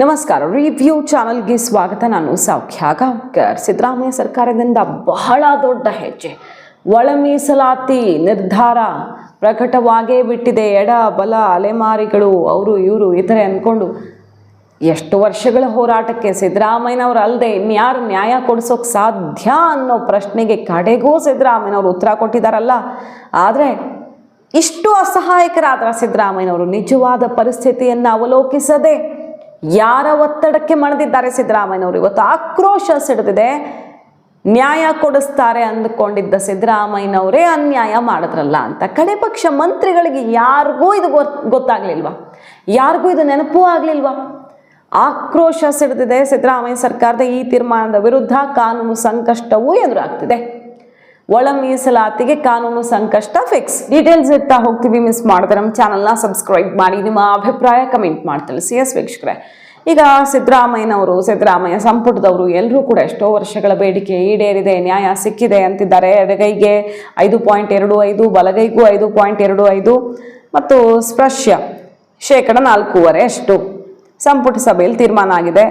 ನಮಸ್ಕಾರ. ರಿವ್ಯೂ ಚಾನಲ್ಗೆ ಸ್ವಾಗತ. ನಾನು ಸೌಖ್ಯ ಗಾಂವ್ಕರ್. ಸಿದ್ದರಾಮಯ್ಯ ಸರ್ಕಾರದಿಂದ ಬಹಳ ದೊಡ್ಡ ಹೆಜ್ಜೆ. ಒಳ ಮೀಸಲಾತಿ ನಿರ್ಧಾರ ಪ್ರಕಟವಾಗೇ ಬಿಟ್ಟಿದೆ. ಎಡ ಬಲ ಅಲೆಮಾರಿಗಳು ಅವರು ಇವರು ಇತರೆ ಅಂದ್ಕೊಂಡು ಎಷ್ಟು ವರ್ಷಗಳ ಹೋರಾಟಕ್ಕೆ ಸಿದ್ದರಾಮಯ್ಯನವ್ರು ಅಲ್ಲದೆ ಇನ್ಯಾರು ನ್ಯಾಯ ಕೊಡಿಸೋಕೆ ಸಾಧ್ಯ ಅನ್ನೋ ಪ್ರಶ್ನೆಗೆ ಕಡೆಗೂ ಸಿದ್ದರಾಮಯ್ಯನವರು ಉತ್ತರ ಕೊಟ್ಟಿದ್ದಾರಲ್ಲ. ಆದರೆ ಇಷ್ಟು ಅಸಹಾಯಕರಾದ ಸಿದ್ದರಾಮಯ್ಯನವರು ನಿಜವಾದ ಪರಿಸ್ಥಿತಿಯನ್ನು ಅವಲೋಕಿಸದೆ ಯಾರ ಒತ್ತಡಕ್ಕೆ ಮಣಿದಿದ್ದಾರೆ ಸಿದ್ದರಾಮಯ್ಯನವರು. ಇವತ್ತು ಆಕ್ರೋಶ ಸಿಡಿದಿದೆ. ನ್ಯಾಯ ಕೊಡಿಸ್ತಾರೆ ಅಂದುಕೊಂಡಿದ್ದ ಸಿದ್ದರಾಮಯ್ಯನವರೇ ಅನ್ಯಾಯ ಮಾಡಿದ್ರಲ್ಲ ಅಂತ. ಕಡೆ ಪಕ್ಷ ಮಂತ್ರಿಗಳಿಗೆ ಯಾರಿಗೂ ಇದು ಗೊತ್ತಾಗ್ಲಿಲ್ವಾ? ಯಾರಿಗೂ ಇದು ನೆನಪೂ ಆಗ್ಲಿಲ್ವಾ? ಆಕ್ರೋಶ ಸಿಡಿದಿದೆ. ಸಿದ್ದರಾಮಯ್ಯ ಸರ್ಕಾರದ ಈ ತೀರ್ಮಾನದ ವಿರುದ್ಧ ಕಾನೂನು ಸಂಕಷ್ಟವೂ ಎದುರಾಗ್ತಿದೆ. ಒಳ ಮೀಸಲಾತಿಗೆ ಕಾನೂನು ಸಂಕಷ್ಟ ಫಿಕ್ಸ್. ಡೀಟೇಲ್ಸ್ ಇರ್ತಾ ಹೋಗ್ತೀವಿ. ಮಿಸ್ ಮಾಡಿದ್ರೆ ನಮ್ಮ ಚಾನಲ್ನ ಸಬ್ಸ್ಕ್ರೈಬ್ ಮಾಡಿ, ನಿಮ್ಮ ಅಭಿಪ್ರಾಯ ಕಮೆಂಟ್ ಮಾಡಿ ತಿಳಿಸಿ. ವೀಕ್ಷಕರೇ, ಈಗ ಸಿದ್ದರಾಮಯ್ಯ ಸಂಪುಟದವರು ಎಲ್ಲರೂ ಕೂಡ ಎಷ್ಟೋ ವರ್ಷಗಳ ಬೇಡಿಕೆ ಈಡೇರಿದೆ, ನ್ಯಾಯ ಸಿಕ್ಕಿದೆ ಅಂತಿದ್ದಾರೆ. ಎಡಗೈಗೆ 5.25, ಬಲಗೈಗೂ 5.25 ಮತ್ತು ಸ್ಪರ್ಶ ಶೇಕಡ 4.25 ಅಷ್ಟು ಸಂಪುಟ ಸಭೆಯಲ್ಲಿ ತೀರ್ಮಾನ ಆಗಿದೆ.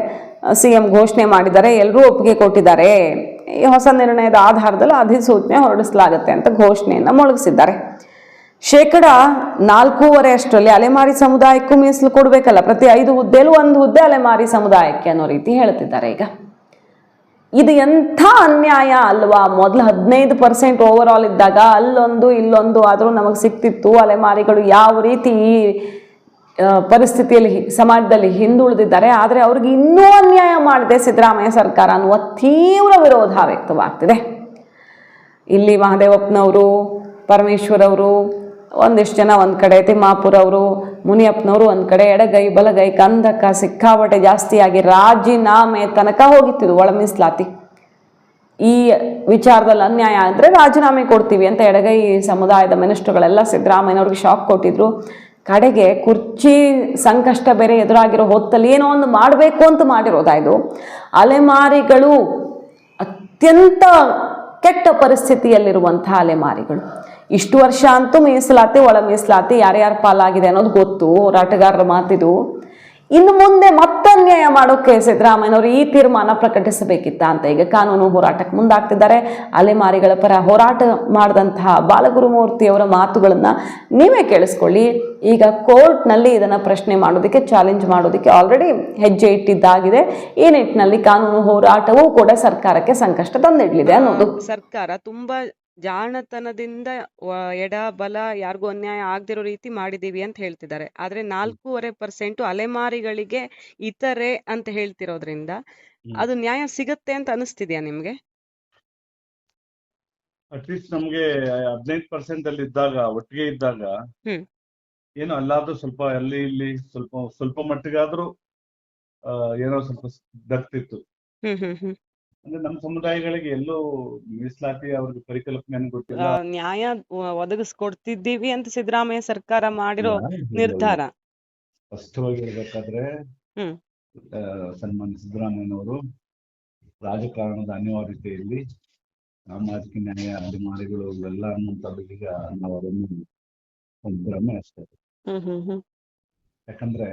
CM ಘೋಷಣೆ ಮಾಡಿದ್ದಾರೆ, ಎಲ್ಲರೂ ಒಪ್ಪಿಗೆ ಕೊಟ್ಟಿದ್ದಾರೆ. ಈ ಹೊಸ ನಿರ್ಣಯದ ಆಧಾರದಲ್ಲಿ ಅಧಿಸೂಚನೆ ಹೊರಡಿಸಲಾಗುತ್ತೆ ಅಂತ ಘೋಷಣೆಯನ್ನು ಮೊಳಗಿಸಿದ್ದಾರೆ. ಶೇಕಡ 4.25 ಅಷ್ಟರಲ್ಲಿ ಅಲೆಮಾರಿ ಸಮುದಾಯಕ್ಕೂ ಮೀಸಲು ಕೊಡಬೇಕಲ್ಲ. ಪ್ರತಿ 5 ಹುದ್ದೆಲೂ 1 ಹುದ್ದೆ ಅಲೆಮಾರಿ ಸಮುದಾಯಕ್ಕೆ ಅನ್ನೋ ರೀತಿ ಹೇಳ್ತಿದ್ದಾರೆ. ಈಗ ಇದು ಎಂಥ ಅನ್ಯಾಯ ಅಲ್ವಾ? ಮೊದಲು 15% ಓವರ್ ಆಲ್ ಇದ್ದಾಗ ಅಲ್ಲೊಂದು ಇಲ್ಲೊಂದು ಆದರೂ ನಮಗೆ ಸಿಕ್ತಿತ್ತು. ಅಲೆಮಾರಿಗಳು ಯಾವ ರೀತಿ ಈ ಪರಿಸ್ಥಿತಿಯಲ್ಲಿ ಸಮಾಜದಲ್ಲಿ ಹಿಂದುಳಿದಿದ್ದಾರೆ. ಆದರೆ ಅವ್ರಿಗೆ ಇನ್ನೂ ಅನ್ಯಾಯ ಮಾಡಿದೆ ಸಿದ್ದರಾಮಯ್ಯ ಸರ್ಕಾರ ಅನ್ನುವ ತೀವ್ರ ವಿರೋಧ ವ್ಯಕ್ತವಾಗ್ತಿದೆ. ಇಲ್ಲಿ ಮಹದೇವಪ್ಪನವರು, ಪರಮೇಶ್ವರ್ ಅವರು ಒಂದಿಷ್ಟು ಜನ ಒಂದು ಕಡೆ, ತಿಮ್ಮಾಪುರ್ ಅವರು, ಮುನಿಯಪ್ಪನವರು ಒಂದು ಕಡೆ, ಎಡಗೈ ಬಲಗೈ ಕಂದಕ ಸಿಕ್ಕಾಪಟ್ಟೆ ಜಾಸ್ತಿಯಾಗಿ ರಾಜೀನಾಮೆ ತನಕ ಹೋಗಿತ್ತಿದ್ದು. ಒಳ ಮೀಸಲಾತಿ ಈ ವಿಚಾರದಲ್ಲಿ ಅನ್ಯಾಯ ಅಂದರೆ ರಾಜೀನಾಮೆ ಕೊಡ್ತೀವಿ ಅಂತ ಎಡಗೈ ಸಮುದಾಯದ ಮಿನಿಸ್ಟರ್ಗಳೆಲ್ಲ ಸಿದ್ದರಾಮಯ್ಯನವ್ರಿಗೆ ಶಾಕ್ ಕೊಟ್ಟಿದ್ರು. ಕಡೆಗೆ ಕುರ್ಚಿ ಸಂಕಷ್ಟ ಬೇರೆ ಎದುರಾಗಿರೋ ಹೊತ್ತಲ್ಲಿ ಏನೋ ಒಂದು ಮಾಡಬೇಕು ಅಂತ ಮಾಡಿರೋದಾಯ್ತು. ಅಲೆಮಾರಿಗಳು ಅತ್ಯಂತ ಕೆಟ್ಟ ಪರಿಸ್ಥಿತಿಯಲ್ಲಿರುವಂಥ ಅಲೆಮಾರಿಗಳು. ಇಷ್ಟು ವರ್ಷ ಅಂತೂ ಮೀಸಲಾತಿ, ಒಳ ಮೀಸಲಾತಿ ಯಾರ್ಯಾರ ಪಾಲಾಗಿದೆ ಅನ್ನೋದು ಗೊತ್ತು. ಹೋರಾಟಗಾರರ ಮಾತಿದು. ಇನ್ನು ಮುಂದೆ ಮತ್ತನ್ಯಾಯ ಮಾಡೋಕ್ಕೆ ಸಿದ್ದರಾಮಯ್ಯನವರು ಈ ತೀರ್ಮಾನ ಪ್ರಕಟಿಸಬೇಕಿತ್ತ ಅಂತ ಈಗ ಕಾನೂನು ಹೋರಾಟಕ್ಕೆ ಮುಂದಾಗ್ತಿದ್ದಾರೆ. ಅಲೆಮಾರಿಗಳ ಪರ ಹೋರಾಟ ಮಾಡಿದಂತಹ ಬಾಲಗುರುಮೂರ್ತಿಯವರ ಮಾತುಗಳನ್ನು ನೀವೇ ಕೇಳಿಸ್ಕೊಳ್ಳಿ. ಈಗ ಕೋರ್ಟ್ನಲ್ಲಿ ಇದನ್ನು ಪ್ರಶ್ನೆ ಮಾಡೋದಕ್ಕೆ, ಚಾಲೆಂಜ್ ಮಾಡೋದಕ್ಕೆ ಆಲ್ರೆಡಿ ಹೆಜ್ಜೆ ಇಟ್ಟಿದ್ದಾಗಿದೆ. ಈ ನಿಟ್ಟಿನಲ್ಲಿ ಕಾನೂನು ಹೋರಾಟವೂ ಕೂಡ ಸರ್ಕಾರಕ್ಕೆ ಸಂಕಷ್ಟ ತಂದಿಡಲಿದೆ ಅನ್ನೋದು. ಸರ್ಕಾರ ತುಂಬಾ ಜಾಣತನದಿಂದ ಎಡ ಬಲ ಯಾರಿಗೂ ಅನ್ಯಾಯ ಆಗದಿರೋ ರೀತಿ ಮಾಡಿದೀವಿ ಅಂತ ಹೇಳ್ತಿದ್ದಾರೆ. ಆದ್ರೆ 4.25% ಅಲೆಮಾರಿಗಳಿಗೆ ಇತರೆ ಅಂತ ಹೇಳ್ತಿರೋದ್ರಿಂದ ಅದು ನ್ಯಾಯ ಸಿಗತ್ತೆ ಅಂತ ಅನಿಸ್ತಿದ್ಯಾ ನಿಮ್ಗೆ? ಅಟ್ಲೀಸ್ಟ್ ನಮ್ಗೆ 15% ಅಲ್ಲಿ ಇದ್ದಾಗ, ಒಟ್ಟಿಗೆ ಇದ್ದಾಗ ಏನು ಅಲ್ಲಾದ್ರೂ ಸ್ವಲ್ಪ ಅಲ್ಲಿ ಇಲ್ಲಿ ಸ್ವಲ್ಪ ಮಟ್ಟಿಗಾದ್ರೂ ಏನೋ ಸ್ವಲ್ಪ ದಕ್ತಿತ್ತು. ಅಂದ್ರೆ ನಮ್ಮ ಸಮುದಾಯಗಳಿಗೆ ಎಲ್ಲೋ ಮೀಸಲಾತಿ ಅವ್ರಿಗೆ ಪರಿಕಲ್ಪನೆ ಗೊತ್ತಿಲ್ಲ. ನ್ಯಾಯ ಒದಗಿಸ್ಕೊಡ್ತಿದ್ದೀವಿ ಅಂತ ಸಿದ್ದರಾಮಯ್ಯ ಸರ್ಕಾರ ಮಾಡಿರೋ ನಿರ್ಧಾರ ಸ್ಪಷ್ಟವಾಗಿ ಹೇಳ್ಬೇಕಾದ್ರೆ ಸನ್ಮಾನ್ಯ ಸಿದ್ದರಾಮಯ್ಯನವರು ರಾಜಕಾರಣದ ಅನಿವಾರ್ಯತೆಯಲ್ಲಿ ಸಾಮಾಜಿಕ ನ್ಯಾಯ, ಅಲೆಮಾರಿಗಳು ಇವೆಲ್ಲ ಅನ್ನುವಂಥದ್ದು ಈಗ ನಾವು ಅದನ್ನು ಒಂದು ಭ್ರಮೆ ಅಷ್ಟೇ. ಯಾಕಂದ್ರೆ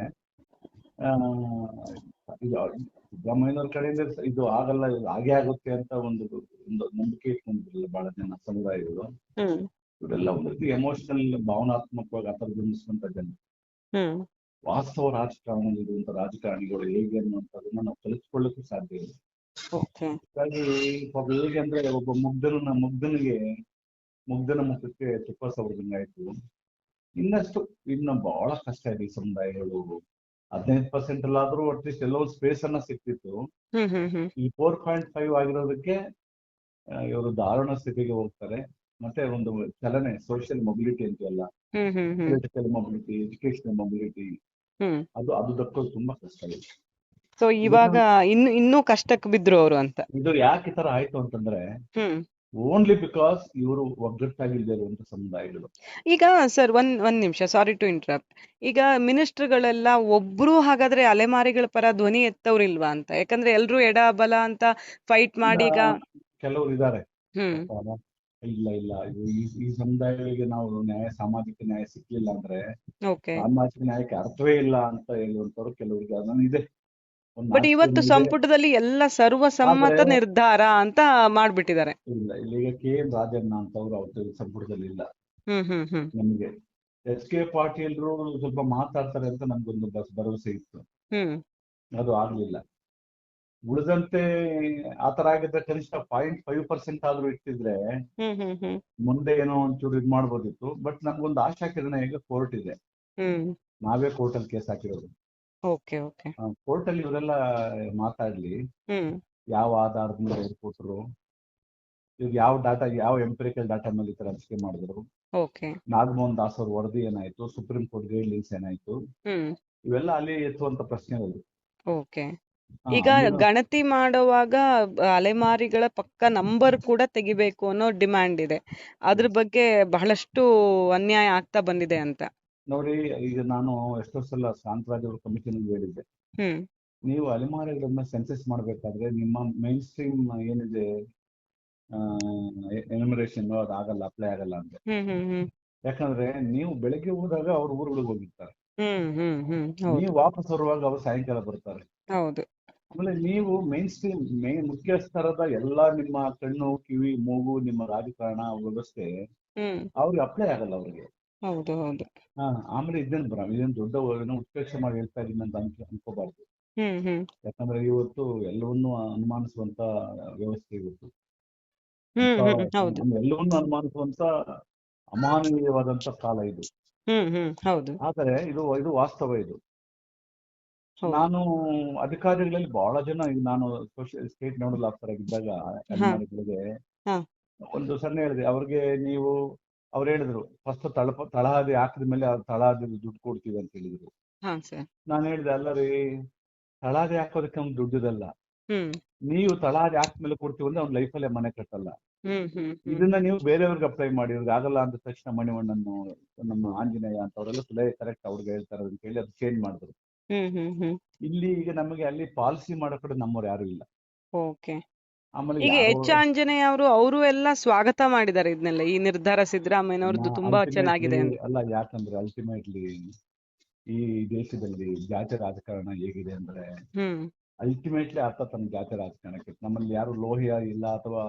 ಸಿದ್ದರಾಮಯ್ಯನವ್ರ ಕಡೆಯಿಂದ ಇದು ಆಗಲ್ಲ, ಇದು ಹಾಗೆ ಆಗುತ್ತೆ ಅಂತ ಒಂದು ನಂಬಿಕೆ ಇಟ್ಕೊಂಡಿರಲಿಲ್ಲ ಬಹಳ ಜನ ಸಮುದಾಯಗಳು. ಇವರೆಲ್ಲ ಒಂದು ರೀತಿ ಎಮೋಷನಲ್, ಭಾವನಾತ್ಮಕವಾಗಿ ಆತರಗೊಂಡಿಸುವಂತ ಜನ. ವಾಸ್ತವ ರಾಜಕಾರಣದಲ್ಲಿ ಇರುವಂತ ರಾಜಕಾರಣಿಗಳು ಹೇಗೆ ಅನ್ನುವಂಥದ್ದನ್ನ ನಾವು ಕಲಿಸ್ಕೊಳ್ಳಿಕ್ಕೂ ಸಾಧ್ಯ ಇಲ್ಲ. ಹಾಗಾಗಿ ಹೇಗೆ ಅಂದ್ರೆ ಒಬ್ಬ ಮುಗ್ಧನ ಮುಖಕ್ಕೆ ತುಪ್ಪ ಸವರ್ದಂಗಾಯ್ತು. ಇನ್ನು ಬಹಳ ಕಷ್ಟ ಇದೆ. ಈ ಸಮುದಾಯಗಳು 15% ಅಲ್ಲಾದ್ರೂ ಅಟ್ಲೀಸ್ಟ್ ಎಲ್ಲೋ ಸ್ಪೇಸ್ ಅನ್ನ ಸಿಕ್ತಿತ್ತು. ಈ 4.5 ಆಗಿರೋದಕ್ಕೆ ಇವರು ದಾರುಣ ಸ್ಥಿತಿಗೆ ಹೋಗ್ತಾರೆ. ಮತ್ತೆ ಒಂದು ಚಲನೆ, ಸೋಷಿಯಲ್ ಮೊಬಿಲಿಟಿ ಅಂತೆಲ್ಲ, ಪೊಲಿಟಿಕಲ್ ಮೊಬಿಲಿಟಿ, ಎಜುಕೇಶನಲ್ ಮೊಬಿಲಿಟಿ, ಅದು ದಕ್ಕೋದು ತುಂಬಾ ಕಷ್ಟ ಇದೆ. ಸೊ ಇವಾಗ ಇನ್ನೂ ಕಷ್ಟಕ್ಕೆ ಬಿದ್ರು ಅವರು ಅಂತ. ಇದು ಯಾಕೆ ಈ ತರ ಆಯ್ತು ಅಂತಂದ್ರೆ ಓನ್ಲಿ ಬಿಕಾಸ್ ಇವರು ಒಗ್ಗಟ್ಟಾಗಿಲ್ಲದೆ ಇರುವಂತ ಸಮುದಾಯಗಳು. ಈಗ ಸರ್ ಒಂದ್ ನಿಮಿಷ, ಸಾರಿ ಟು ಇಂಟರಪ್ಟ್. ಈಗ ಮಿನಿಸ್ಟರ್ಗಳೆಲ್ಲ ಒಬ್ರು ಹಾಗಾದ್ರೆ ಅಲೆಮಾರಿಗಳ ಪರ ಧ್ವನಿ ಎತ್ತವ್ರಿಲ್ವಾ ಅಂತ? ಯಾಕಂದ್ರೆ ಎಲ್ರು ಎಡ ಬಲ ಅಂತ ಫೈಟ್ ಮಾಡಿ ಈಗ ಕೆಲವರು ಇದ್ದಾರೆ. ಇಲ್ಲ ಈ ಸಮುದಾಯಗಳಿಗೆ ನಾವು ಸಾಮಾಜಿಕ ನ್ಯಾಯ ಸಿಕ್ಲಿಲ್ಲ ಅಂದ್ರೆ ಸಾಮಾಜಿಕ ನ್ಯಾಯಕ್ಕೆ ಅರ್ಥವೇ ಇಲ್ಲ ಅಂತ ಹೇಳುವಂತವ್ರು ಕೆಲವರಿಗೆ ಇದೆ. ಒಂದು ಬಟ್ 4 ಇವತ್ತು ಇದೆ. ಸಂಪುಟದಲ್ಲಿ ಎಲ್ಲ ಸರ್ವಸಮ್ಮತ ಆದ್ರೆ ನಿರ್ಧಾರ ಅಂತ ಮಾಡ್ಬಿಟ್ಟಿದ್ದಾರೆ. ಇಲ್ಲ, ಇಲ್ಲಿಗ KN ರಾಜಣ್ಣ ಅಂತವ್ರು ಅವ್ರ ಸಂಪುಟದಲ್ಲಿ ಇಲ್ಲ. ಹ್ಮ್. ನಮಗೆ SK ಪಾಟೀಲ್ರು ಸ್ವಲ್ಪ ಮಾತಾಡ್ತಾರೆ ಅಂತ ನಮ್ಗೊಂದು ಭರವಸೆ ಇತ್ತು, ಹ್ಮ್ ಅದು ಆಗ್ಲಿಲ್ಲ. ಉಳಿದಂತೆ ಆತರ ಆಗಿದ್ರೆ ಕನಿಷ್ಠ 0.5% ಆದ್ರೂ ಇಟ್ಟಿದ್ರೆ ಹ್ಮ್ ಮುಂದೆ ಏನೋ ಒಂಚೂರು ಇದು ಮಾಡ್ಬೋದಿತ್ತು. ಬಟ್ ನಮ್ಗೊಂದು ಆಶಾ ಕಿರಣ, ಈಗ ಕೋರ್ಟ್ ಇದೆ, ಹ್ಮ್ ನಾವೇ ಕೋರ್ಟಲ್ಲಿ ಕೇಸ್ ಹಾಕಿರೋದು. ಓಕೆ ಕೋರ್ಟಲ್ಲಿ ಇವರೆಲ್ಲ ಮಾತಾಡ್ಲಿ, ಹ್ಮ್ ಯಾವ ಆಧಾರದ ಮೇಲೆ ಕೊಟ್ಟರು, ಈಗ ಯಾವ ಡಾಟಾ, ಯಾವ ಎಂಪಿರಿಕಲ್ ಡಾಟಾ ಮೇಲೆ ಈ ತರ ಹಂಚಿಕೆ ಮಾಡಿದ್ರು, ಓಕೆ ನಾಗಮೋಹನ್ ದಾಸ್ ಅವ್ರ ವರದಿ ಏನಾಯ್ತು, ಸುಪ್ರೀಂ ಕೋರ್ಟ್ ಗೈಡ್ಲೈನ್ಸ್ ಏನಾಯ್ತು, ಹ್ಮ್ ಇವೆಲ್ಲ ಅಲ್ಲಿ ಎತ್ತುವಂತ ಪ್ರಶ್ನೆಗಳು. ಓಕೆ. ಈಗ ಗಣತಿ ಮಾಡುವಾಗ ಅಲೆಮಾರಿಗಳ ಪಕ್ಕ ನಂಬರ್ ಕೂಡ ತೆಗಿಬೇಕು ಅನ್ನೋ ಡಿಮ್ಯಾಂಡ್ ಇದೆ. ಅದ್ರ ಬಗ್ಗೆ ಬಹಳಷ್ಟು ಅನ್ಯಾಯ ಆಗ್ತಾ ಬಂದಿದೆ ಅಂತ. ನೋಡಿ, ಈಗ ನಾನು ಎಷ್ಟೋ ಸಲ ಶಾಂತರಾಜ್ ಅವ್ರ ಕಮಿಷನ್ ಹೇಳಿದ್ದೆ, ಹ್ಮ್ ನೀವು ಅಲೆಮಾರಿಗಳನ್ನ ಸೆನ್ಸಸ್ ಮಾಡ್ಬೇಕಾದ್ರೆ ನಿಮ್ಮ ಮೈನ್ ಸ್ಟ್ರೀಮ್ ಏನಿದೆ ಎನ್ಯುಮರೇಷನ್ ಅದು ಆಗಲ್ಲ, ಅಪ್ಲೈ ಆಗಲ್ಲ ಅಂತ. ಹ್ಮ್ ಯಾಕಂದ್ರೆ ನೀವು ಬೆಳಗ್ಗೆ ಹೋದಾಗ ಅವ್ರ ಊರುಗಳಿಗೆ ಹೋಗಿರ್ತಾರೆ, ಹೌದು ನೀವು ವಾಪಸ್ ಬರುವಾಗ ಅವ್ರು ಸಾಯಂಕಾಲ ಬರ್ತಾರೆ. ಹೌದು. ಆಮೇಲೆ ನೀವು ಮೈನ್ ಸ್ಟ್ರೀಮ್ ಮುಖ್ಯ ಸ್ತರದ ಎಲ್ಲಾ ನಿಮ್ಮ ಕಣ್ಣು, ಕಿವಿ, ಮೂಗು, ನಿಮ್ಮ ರಾಜಕಾರಣ ವ್ಯವಸ್ಥೆ ಅವ್ರಿಗೆ ಅಪ್ಲೈ ಆಗಲ್ಲ ಅವ್ರಿಗೆ. ಹೌದು ಹೌದು. ಆಮೇಲೆ ಇದೇನು ದೊಡ್ಡ ಉತ್ಪ್ರೇಕ್ಷೆ ಮಾಡಿ ಹೇಳ್ತಾ ಇದೀನಿ ಅಂತ ಅನ್ಕೋಬಾರ್ದು. ಹ್ಮ್ ಯಾಕಂದ್ರೆ ಇವತ್ತು ಎಲ್ಲವನ್ನೂ ಅನುಮಾನಿಸುವಂತ ವ್ಯವಸ್ಥೆ ಇವತ್ತು, ಹೌದು. ಎಲ್ಲವನ್ನೂ ಅನುಮಾನಿಸುವಂತ ಅಮಾನವೀಯವಾದಂತ ಕಾಲ ಇದು. ಹೌದು. ಆದರೆ ಇದು ವಾಸ್ತವ. ಇದು ಹೌದು. ನಾನು ಅಧಿಕಾರಿಗಳಲ್ಲಿ ಬಹಳ ಜನ, ಈಗ ನಾನು ಸ್ಟೇಟ್ ನೋಡಲ್ ಆಫೀಸರ್ ಆಗಿದ್ದಾಗ ಅಧಿಕಾರಿಗಳಿಗೆ ಒಂದು ಸಣ್ಣ ಹೇಳಿದೆ ಅವ್ರಿಗೆ, ಅವ್ರು ಹೇಳಿದ್ರು ಫಸ್ಟ್ ತಳಹದಿ ಹಾಕಿದ ಮೇಲೆ ತಳಹದಿ ದುಡ್ಡು ಕೊಡ್ತೀವಿ ಅಂತ ಹೇಳಿದ್ರು. ನಾನು ಹೇಳಿದೆ, ಅಲ್ಲ ರೀ, ತಳಹದಿ ಹಾಕೋದಕ್ಕೆ ಒಂದು ದುಡ್ಡಿದಲ್ಲ, ನೀವು ತಳಹದಿ ಹಾಕಿದ್ಮೇಲೆ ಕೊಡ್ತೀವಿ ಅಂದ್ರೆ ಅವ್ನ ಲೈಫಲ್ಲೇ ಮನೆ ಕಟ್ಟಲ್ಲ. ಇದನ್ನ ನೀವು ಬೇರೆಯವ್ರಿಗೆ ಅಪ್ಲೈ ಮಾಡಿ, ಇವ್ರಿಗೆ ಆಗಲ್ಲ ಅಂದ ತಕ್ಷಣ ಮಣಿವಣ್ಣನ್ನು, ನಮ್ಮ ಆಂಜನೇಯ ಅಂತ ಅವರೆಲ್ಲ ಕರೆಕ್ಟ್ ಅವ್ರಿಗೆ ಹೇಳ್ತಾರೆ ಅಂತ ಹೇಳಿ ಅದು ಚೇಂಜ್ ಮಾಡಿದ್ರು. ಇಲ್ಲಿ ಈಗ ನಮಗೆ ಅಲ್ಲಿ ಪಾಲಿಸಿ ಮಾಡೋ ಕಡೆ ನಮ್ಮವ್ರು ಯಾರು ಇಲ್ಲ. ಓಕೆ. ಆಮೇಲೆ ಈಗ ಎಚ್ ಆಂಜನೇಯ ಅವರು ಎಲ್ಲ ಸ್ವಾಗತ ಮಾಡಿದ್ದಾರೆ ಇದನ್ನೆಲ್ಲ, ಈ ನಿರ್ಧಾರ ಸಿದ್ದರಾಮಯ್ಯನವ್ರದ್ದು ತುಂಬಾ ಚೆನ್ನಾಗಿದೆ ಅಂತ. ಅಲ್ಲ, ಯಾಕಂದ್ರೆ ಅಲ್ಟಿಮೇಟ್ಲಿ ಈ ದೇಶದಲ್ಲಿ ಜಾತಿ ರಾಜಕಾರಣ ಹೇಗಿದೆ ಅಂದ್ರೆ, ಅಲ್ಟಿಮೇಟ್ಲಿ ಆತ ತನ್ನ ಜಾತಿ ರಾಜಕಾರಣಕ್ಕೆ, ನಮ್ಮಲ್ಲಿ ಯಾರು ಲೋಹಿಯ ಇಲ್ಲ ಅಥವಾ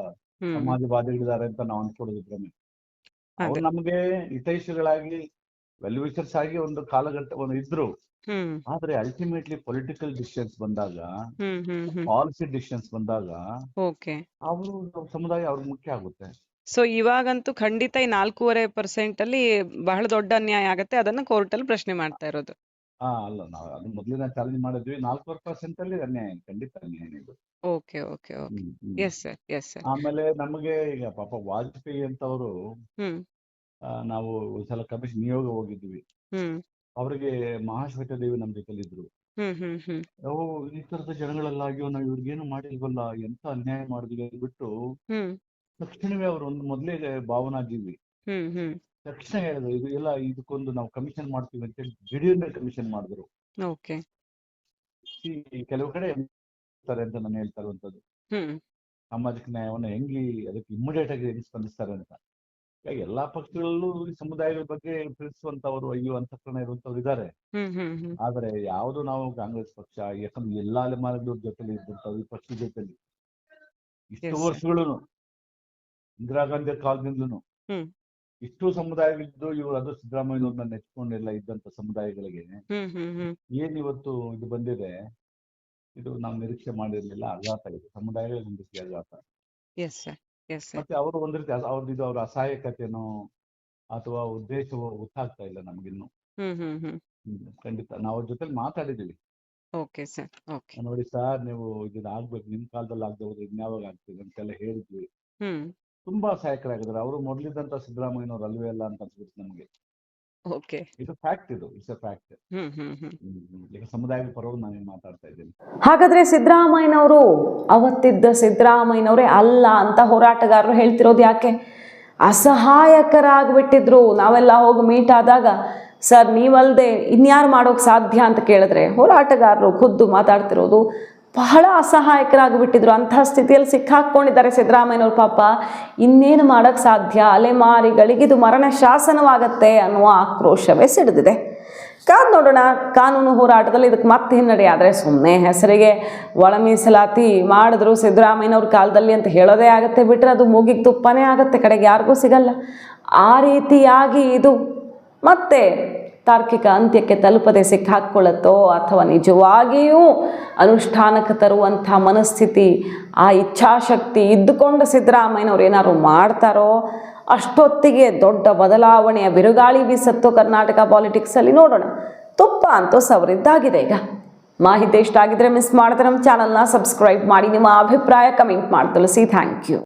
ಸಮಾಜವಾದಿಗಳಿದ್ದಾರೆ ಅಂತ ನಾವು ಅನ್ಕೊಳ್ಳೋದಿದ್ರೆ, ಅವ್ರು ನಮ್ಗೆ ಹಿತೈಷಿಗಳಾಗಿ ವೆಲ್ ವಿಷರ್ಸ್ ಆಗಿ ಒಂದು ಕಾಲಘಟ್ಟ ಇದ್ರು. ಆದ್ರೆ ಅಲ್ಟಿಮೇಟ್ಲಿ ಪೊಲಿಟಿಕಲ್ ಡಿಸಿಷನ್ಸ್ ಬಂದಾಗ, ಪಾಲಿಸಿ ಡಿಸಿಷನ್ಸ್ ಬಂದಾಗ ಅವರು ಸಮುದಾಯ ಅವ್ರಿಗೆ ಮುಖ್ಯ ಆಗುತ್ತೆ. ಸೊ ಇವಾಗಂತೂ ಖಂಡಿತ ಈ 4.5% ಅಲ್ಲಿ ಬಹಳ ದೊಡ್ಡ ಅನ್ಯಾಯ ಆಗತ್ತೆ, ಅದನ್ನ ಕೋರ್ಟ್ ಅಲ್ಲಿ ಪ್ರಶ್ನೆ ಮಾಡ್ತಾ ಇರೋದು. ಅಲ್ಲ, ನಾವು ಅದು ಮೊದಲಿನ ಚಾಲೆಂಜ್ ಮಾಡಿದ್ವಿ. 4% ಅಲ್ಲಿ ಅನ್ಯಾಯ, ಖಂಡಿತ ಅನ್ಯಾಯ ಇದು. ಓಕೆ. Yes sir. ಆಮೇಲೆ ನಮಗೆ ಈಗ ಪಾಪ ವಾಜಪೇಯಿ ಅಂತವರು, ನಾವು ಒಂದ್ಸಲ ಕಮಿಷನ್ ನಿಯೋಗ ಹೋಗಿದ್ವಿ, ಅವ್ರಿಗೆ ಮಹಾಶ್ವೇತ ದೇವಿ ನಮ್ ಜೊತೆಲಿ ಇದ್ರು. ಈ ತರದ ಜನಗಳೆಲ್ಲ ನಾವು ಇವ್ರಿಗೇನು ಮಾಡಿಲ್ವಲ್ಲ, ಎಂತ ಅನ್ಯಾಯ ಮಾಡಿದ್ವಿ ಅಂದ್ಬಿಟ್ಟು ತಕ್ಷಣವೇ ಅವ್ರು ಒಂದು ಮೊದಲೇ ಭಾವನಾಜೀವಿ, ತಕ್ಷಣ ಹೇಳಿದ್ರು ಇದು ಎಲ್ಲ ಇದಕ್ಕೊಂದು ನಾವು ಕಮಿಷನ್ ಮಾಡ್ತೀವಿ ಅಂತ ಹೇಳಿ ದಿಢೀರ್ನ ಕಮಿಷನ್ ಮಾಡಿದ್ರು. ಕೆಲವು ಕಡೆ ಅಂತ ನಾನು ಹೇಳ್ತಾ ಇರುವಂತದ್ದು, ಸಾಮಾಜಿಕ ನ್ಯಾಯವನ್ನು ಅದಕ್ಕೆ ಇಮಿಡಿಯೇಟ್ ಆಗಿ ಹೆಂಗ್ ಸ್ಪಂದಿಸ್ತಾರೆ ಅಂತ. ಎಲ್ಲಾ ಪಕ್ಷಗಳಲ್ಲೂ ಸಮುದಾಯಗಳ ಬಗ್ಗೆ ಪ್ರೀತಿಸುವಂತವ್ರು, ಅಯ್ಯೋ ಅಂತಃಕರಣ ಇರುವಂತವ್ರು ಇದ್ದಾರೆ. ಆದ್ರೆ ಯಾವುದು ನಾವು ಕಾಂಗ್ರೆಸ್ ಪಕ್ಷ, ಯಾಕಂದ್ರೆ ಎಲ್ಲಾ ಅಲೆಮಾರಿಗಳ ಜೊತೆಲಿ ಇದ್ದಂತ ಈ ಪಕ್ಷದ ಜೊತೆಲಿ ಇಷ್ಟು ವರ್ಷಗಳು, ಇಂದಿರಾ ಗಾಂಧಿ ಕಾಲದಿಂದಲೂ ಇಷ್ಟು ಸಮುದಾಯಗಳಿದ್ದು, ಇವರು ಅದು ಸಿದ್ದರಾಮಯ್ಯವ್ರನ್ನ ನೆಚ್ಕೊಂಡಿಲ್ಲ ಇದ್ದಂತ ಸಮುದಾಯಗಳಿಗೆ ಏನ್ ಇವತ್ತು ಇದು ಬಂದಿದೆ, ಇದು ನಾವು ನಿರೀಕ್ಷೆ ಮಾಡಿರ್ಲಿಲ್ಲ. ಆಘಾತ ಇದೆ, ಸಮುದಾಯಗಳಿಗೆ ಒಂದು ರೀತಿ ಆಘಾತ. ಮತ್ತೆ ಅವರು ಒಂದ್ ರೀತಿ ಅವ್ರ ಅಸಹಾಯಕತೆನೋ ಅಥವಾ ಉದ್ದೇಶವೋ ಗೊತ್ತಾಗ್ತಾ ಇಲ್ಲ ನಮ್ಗಿನ್ನು. ಖಂಡಿತ ನಾವು ಅವ್ರ ಜೊತೆ ಮಾತಾಡಿದೀವಿ. ನೋಡಿ ಸರ್, ನೀವು ಇದನ್ನ ಆಗ್ಬೇಕು, ನಿಮ್ ಕಾಲದಲ್ಲಿ ಆಗದೆ ಹೋದ್ರೆ ಇನ್ಯಾವಾಗ ಆಗ್ತದೆ ಅಂತೆಲ್ಲ ಹೇಳಿದ್ವಿ. ತುಂಬಾ ಸಹಾಯಕರಾಗಿದ್ದಾರೆ ಅವರು. ಮೊದಲಿದ್ದಂತ ಸಿದ್ದರಾಮಯ್ಯನವ್ರು ಅಲ್ವೇ ಅಲ್ಲ ಅಂತ ಅನ್ಸ್ಬಿಟ್ಟು ನಮ್ಗೆ. ಇದು ಫ್ಯಾಕ್ಟ್, ಇಟ್ಸ್ ಎ ಫ್ಯಾಕ್ಟ್. ಈಗ ಸಮುದಾಯದ ಪರವಾಗಿ ನಾನೇನ್ ಮಾತಾಡ್ತಾ ಇದ್ದೀನಿ. ಹಾಗಾದ್ರೆ ಸಿದ್ದರಾಮಯ್ಯನವರು ಅವತ್ತಿದ್ದ ಸಿದ್ದರಾಮಯ್ಯನವರೇ ಅಲ್ಲ ಅಂತ ಹೋರಾಟಗಾರರು ಹೇಳ್ತಿರೋದು ಯಾಕೆ? ಅಸಹಾಯಕರಾಗ್ಬಿಟ್ಟಿದ್ರು. ನಾವೆಲ್ಲ ಹೋಗಿ ಮೀಟ್ ಆದಾಗ, ಸರ್ ನೀವಲ್ದೆ ಇನ್ಯಾರು ಮಾಡೋಕೆ ಸಾಧ್ಯ ಅಂತ ಕೇಳಿದ್ರೆ ಹೋರಾಟಗಾರರು ಖುದ್ದು ಮಾತಾಡ್ತಿರೋದು ಬಹಳ ಅಸಹಾಯಕರಾಗಿಬಿಟ್ಟಿದ್ರು. ಅಂತಹ ಸ್ಥಿತಿಯಲ್ಲಿ ಸಿಕ್ಕಾಕೊಂಡಿದ್ದಾರೆ ಸಿದ್ದರಾಮಯ್ಯನವ್ರ. ಪಾಪ ಇನ್ನೇನು ಮಾಡೋಕ್ಕೆ ಸಾಧ್ಯ, ಅಲೆಮಾರಿಗಳಿಗಿದು ಮರಣ ಶಾಸನವಾಗತ್ತೆ ಅನ್ನುವ ಆಕ್ರೋಶವೇ ಸಿಡಿದಿದೆ. ಕಾದ್ ನೋಡೋಣ. ಕಾನೂನು ಹೋರಾಟದಲ್ಲಿ ಇದಕ್ಕೆ ಮತ್ತೆ ಹಿನ್ನಡೆ ಆದರೆ ಸುಮ್ಮನೆ ಹೆಸರಿಗೆ ಒಳ ಮೀಸಲಾತಿ ಮಾಡಿದ್ರು ಸಿದ್ದರಾಮಯ್ಯನವ್ರ ಕಾಲದಲ್ಲಿ ಅಂತ ಹೇಳೋದೇ ಆಗುತ್ತೆ ಬಿಟ್ಟರೆ ಅದು ಮೂಗಿಗೆ ತುಪ್ಪನೇ ಆಗುತ್ತೆ, ಕಡೆಗೆ ಯಾರಿಗೂ ಸಿಗಲ್ಲ. ಆ ರೀತಿಯಾಗಿ ಇದು ಮತ್ತೆ ತಾರ್ಕಿಕ ಅಂತ್ಯಕ್ಕೆ ತಲುಪದೆ ಸಿಕ್ಕಾಕ್ಕೊಳ್ಳುತ್ತೋ ಅಥವಾ ನಿಜವಾಗಿಯೂ ಅನುಷ್ಠಾನಕ್ಕೆ ತರುವಂಥ ಮನಸ್ಥಿತಿ, ಆ ಇಚ್ಛಾಶಕ್ತಿ ಇದ್ದುಕೊಂಡು ಸಿದ್ದರಾಮಯ್ಯನವ್ರು ಏನಾದ್ರು ಮಾಡ್ತಾರೋ ಅಷ್ಟೊತ್ತಿಗೆ ದೊಡ್ಡ ಬದಲಾವಣೆಯ ಬಿರುಗಾಳಿ ಬೀಸತ್ತೋ ಕರ್ನಾಟಕ ಪಾಲಿಟಿಕ್ಸಲ್ಲಿ ನೋಡೋಣ. ತುಪ್ಪ ಅಂತೂ ಸವರಿದ್ದಾಗಿದೆ ಈಗ. ಮಾಹಿತಿ ಇಷ್ಟ ಆಗಿದ್ರೆ ಮಿಸ್ ಮಾಡಿದ್ರೆ ನಮ್ಮ ಚಾನಲ್ನ ಸಬ್ಸ್ಕ್ರೈಬ್ ಮಾಡಿ, ನಿಮ್ಮ ಅಭಿಪ್ರಾಯ ಕಮೆಂಟ್ ಮಾಡಿ ತಿಳಿಸಿ. Thank you.